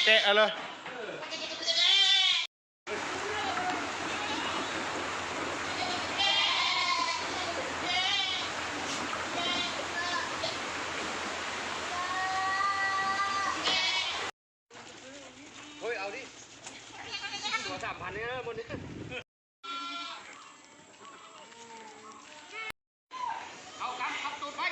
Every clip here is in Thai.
เตะอะไรเฮ้ยเอาดิตัว3,000เนี่ยหมดนี้เอากันขับตูดไป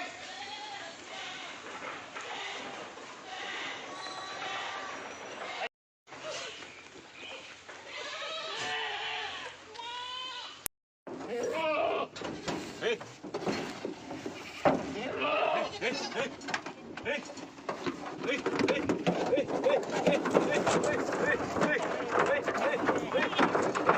เฮ้ยเฮ้ยเฮ้ยเฮ้ยเฮ้ยเฮ้ยเฮ้ยเฮ้ยเฮ้ยเฮ้ยเฮ้ยเฮ้ยเฮ้ยเฮ้ย